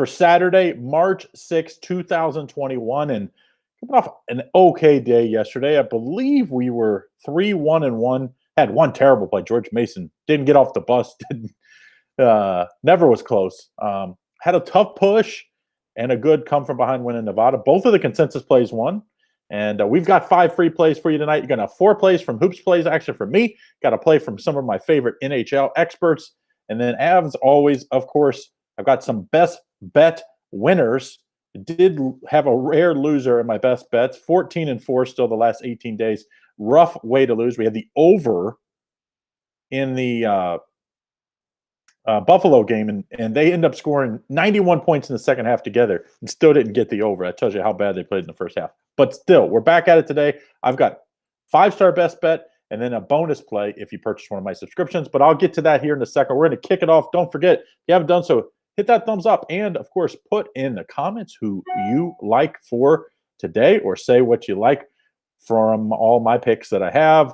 for Saturday, March 6, 2021. And coming off an okay day yesterday, I believe we were 3-1-1. Had one terrible play. George Mason didn't get off the bus. Never was close. Had a tough push and a good come from behind win in Nevada. Both of the consensus plays won. And we've got 5 free plays for you tonight. You're going to have 4 plays from Hoops Plays, actually from me. Got a play from some of my favorite NHL experts. And then as always, of course, I've got some best bet winners. Did have a rare loser in my best bets. 14-4 still the last 18 days. Rough way to lose. We had the over in the Buffalo game, and they end up scoring 91 points in the second half together and still didn't get the over. That tells you how bad they played in the first half. But still, we're back at it today. I've got 5-star best bet and then a bonus play if you purchase one of my subscriptions. But I'll get to that here in a second. We're going to kick it off. Don't forget, if you haven't done so, hit that thumbs up. And, of course, put in the comments who you like for today or say what you like from all my picks that I have. If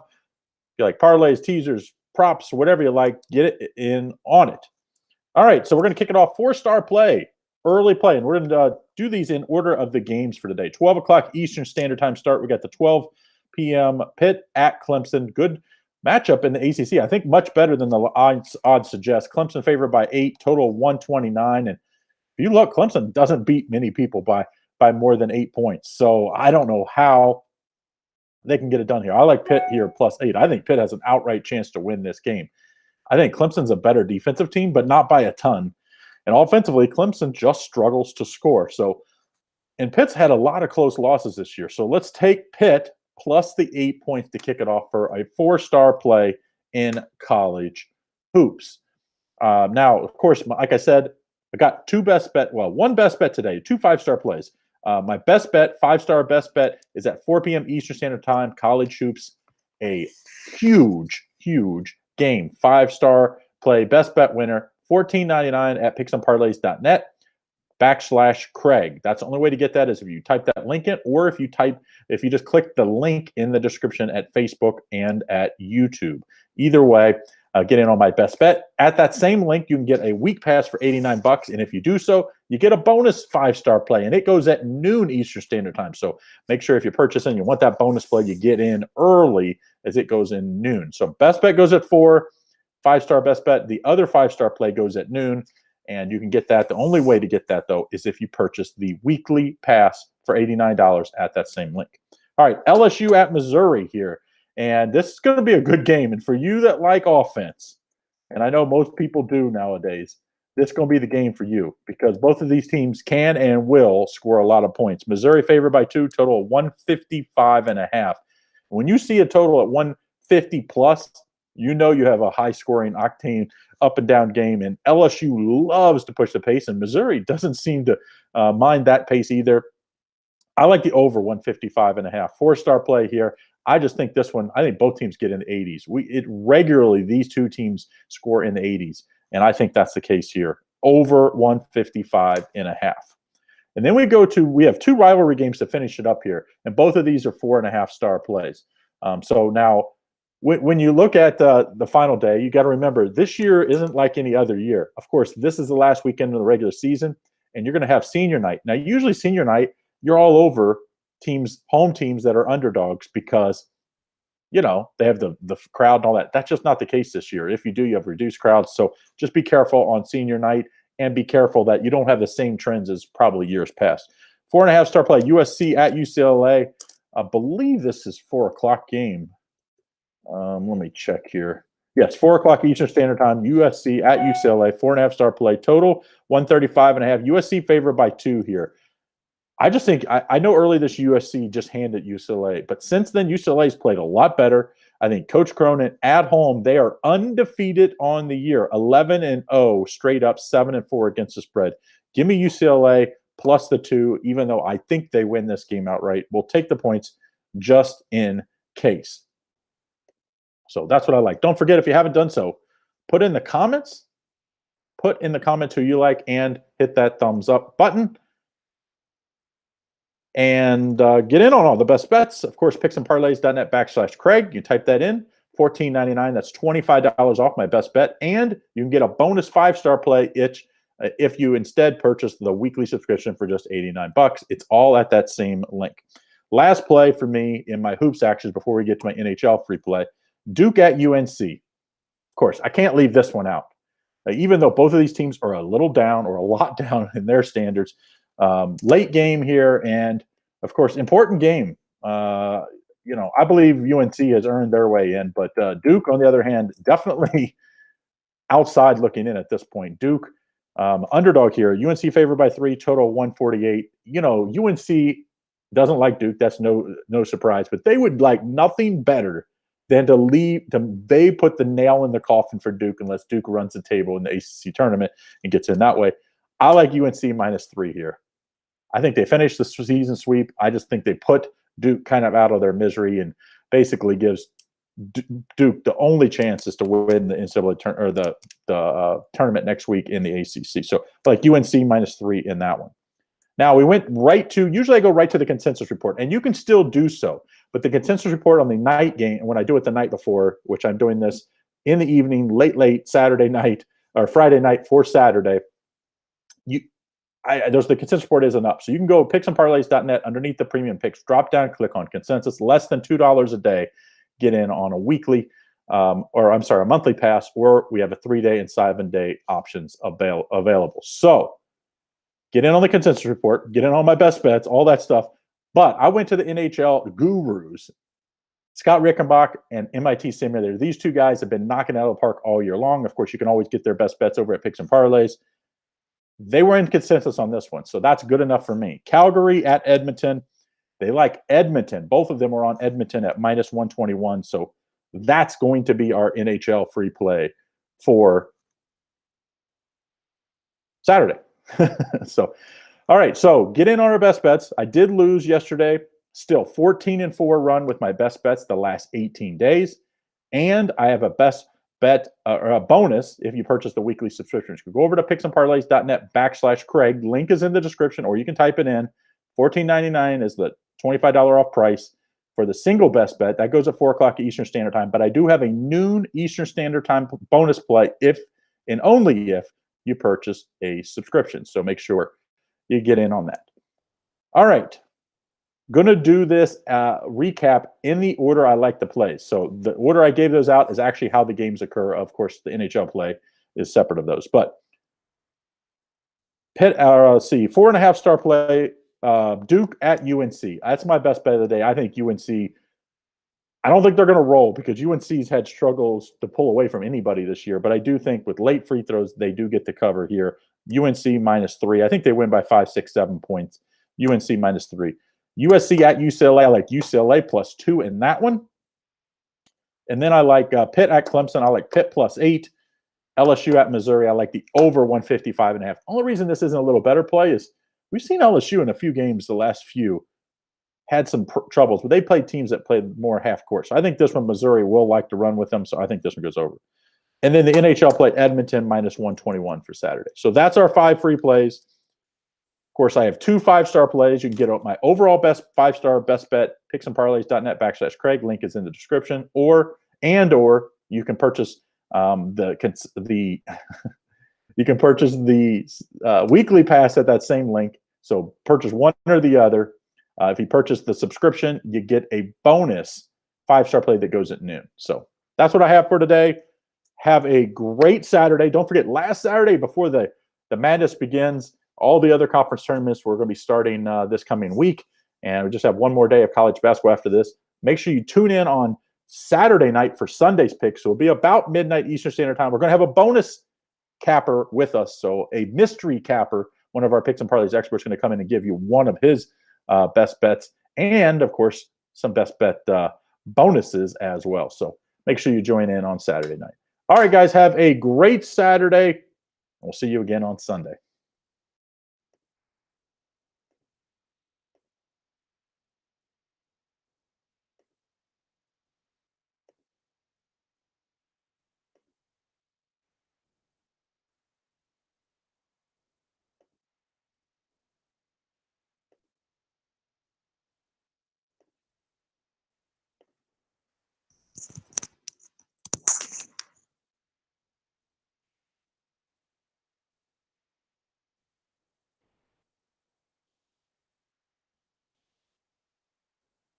you like parlays, teasers, props, whatever you like, get it in on it. All right, so we're going to kick it off. 4-star play, early play, and we're going to do these in order of the games for today. 12 o'clock Eastern Standard Time start. We got the 12 p.m. Pitt at Clemson. Good matchup in the ACC. I think much better than the odds suggest. Clemson favored by 8, total 129. And if you look, Clemson doesn't beat many people by more than 8 points. So I don't know how they can get it done here. I like Pitt here +8. I think Pitt has an outright chance to win this game. I think Clemson's a better defensive team, but not by a ton. And offensively, Clemson just struggles to score. So, and Pitt's had a lot of close losses this year. So let's take Pitt plus the 8 points to kick it off for a 4-star play in college hoops. Now, of course, like I said, I got one best bet today, 2 5-star plays. My best bet, 5-star best bet, is at 4 p.m. Eastern Standard Time. College hoops, a huge, huge game. 5-star play, best bet winner, $14.99 at picksandparlays.net /Craig. That's the only way to get that is if you type that link in, or if you just click the link in the description at Facebook and at YouTube. Either way, get in on my best bet. At that same link, you can get a week pass for $89. And if you do so, you get a bonus 5-star play. And it goes at noon Eastern Standard Time. So make sure if you're purchasing, you want that bonus play, you get in early as it goes in noon. So best bet goes at 4, 5-star best bet. The other 5-star play goes at noon. And you can get that. The only way to get that, though, is if you purchase the weekly pass for $89 at that same link. All right, LSU at Missouri here. And this is going to be a good game. And for you that like offense, and I know most people do nowadays, this is going to be the game for you because both of these teams can and will score a lot of points. Missouri favored by 2, total of 155.5. When you see a total at 150 plus, you know you have a high-scoring, octane, up-and-down game. And LSU loves to push the pace, and Missouri doesn't seem to mind that pace either. I like the over 155.5. 4-star play here. I just think this one, I think both teams get in the 80s. Regularly, these two teams score in the 80s, and I think that's the case here. Over 155.5. And then we have 2 rivalry games to finish it up here, and both of these are 4.5-star plays. So now, when you look at the final day, you got to remember this year isn't like any other year. Of course, this is the last weekend of the regular season, and you're going to have senior night. Now, usually senior night, you're all over home teams that are underdogs because, you know, they have the crowd and all that. That's just not the case this year. If you do, you have reduced crowds. So just be careful on senior night and be careful that you don't have the same trends as probably years past. 4.5-star play, USC at UCLA. I believe this is 4 o'clock game. Let me check here. Yes, 4 o'clock Eastern Standard Time, USC at UCLA, 4.5-star play, total 135.5. USC favored by 2 here. I just think I know early this USC just handed UCLA, but since then UCLA's played a lot better. I think Coach Cronin at home, they are undefeated on the year, 11-0 straight up, 7-4 against the spread. Give me UCLA plus the 2, even though I think they win this game outright. We'll take the points just in case. So that's what I like. Don't forget, if you haven't done so, put in the comments who you like and hit that thumbs up button. And get in on all the best bets. Of course, picksandparlays.net /Craig. You type that in, $14.99. That's $25 off my best bet. And you can get a bonus 5-star play if you instead purchase the weekly subscription for just $89. It's all at that same link. Last play for me in my hoops actions before we get to my NHL free play, Duke at UNC. Of course, I can't leave this one out. Even though both of these teams are a little down or a lot down in their standards, late game here, and of course, important game. I believe UNC has earned their way in, but Duke, on the other hand, definitely outside looking in at this point. Duke, underdog here. UNC favored by 3, total 148. UNC doesn't like Duke. That's no surprise, but they would like nothing better than they put the nail in the coffin for Duke unless Duke runs the table in the ACC tournament and gets in that way. I like UNC -3 here. I think they finished the season sweep. I just think they put Duke kind of out of their misery and basically gives Duke the only chances to win the NCAA or the tournament next week in the ACC. So like UNC -3 in that one. Now we went usually I go right to the consensus report, and you can still do so. But the consensus report on the night game, when I do it the night before, which I'm doing this in the evening, late Saturday night or Friday night for Saturday, the consensus report isn't up. So you can go picksandparlays.net underneath the premium picks, drop down, click on consensus, less than $2 a day, get in on a weekly, a monthly pass, or we have a 3-day and 7-day options available. So get in on the consensus report, get in on my best bets, all that stuff. But I went to the NHL gurus, Scott Rickenbach and MIT Simulator. These two guys have been knocking it out of the park all year long. Of course, you can always get their best bets over at Picks and Parlays. They were in consensus on this one, so that's good enough for me. Calgary at Edmonton. They like Edmonton. Both of them are on Edmonton at -121, so that's going to be our NHL free play for Saturday. So, all right, so get in on our best bets. I did lose yesterday. Still 14-4 run with my best bets the last 18 days. And I have a best bet or a bonus if you purchase the weekly subscriptions. You can go over to picksandparlays.net/Craig. Link is in the description, or you can type it in. $14.99 is the $25 off price for the single best bet. That goes at 4 o'clock Eastern Standard Time. But I do have a noon Eastern Standard Time bonus play if and only if you purchase a subscription. So make sure you get in on that. All right. Going to do this recap in the order I like to play. So the order I gave those out is actually how the games occur. Of course, the NHL play is separate of those. But Pitt, 4.5 star play, Duke at UNC. That's my best bet of the day. I think UNC, I don't think they're going to roll because UNC's had struggles to pull away from anybody this year. But I do think with late free throws, they do get the cover here. UNC -3. I think they win by 5, 6, 7 points. UNC -3. USC at UCLA. I like UCLA +2 in that one. And then I like Pitt at Clemson. I like Pitt +8. LSU at Missouri. I like the over 155.5. Only reason this isn't a little better play is we've seen LSU in a few games, the last few, had some troubles, but they played teams that played more half court. So I think this one, Missouri will like to run with them. So I think this one goes over. And then the NHL play Edmonton -121 for Saturday. So that's our 5 free plays. Of course, I have 2 5-star plays. You can get my overall best 5-star best bet, picksandparlays.net/Craig. Link is in the description. Or you can purchase you can purchase the weekly pass at that same link. So purchase one or the other. If you purchase the subscription, you get a bonus 5-star play that goes at noon. So that's what I have for today. Have a great Saturday. Don't forget, last Saturday before the madness begins, all the other conference tournaments we're going to be starting this coming week. And we just have one more day of college basketball after this. Make sure you tune in on Saturday night for Sunday's picks. So it'll be about midnight Eastern Standard Time. We're going to have a bonus capper with us. So a mystery capper, one of our Picks and Parlays experts, going to come in and give you one of his best bets. And, of course, some best bet bonuses as well. So make sure you join in on Saturday night. All right, guys, have a great Saturday. We'll see you again on Sunday.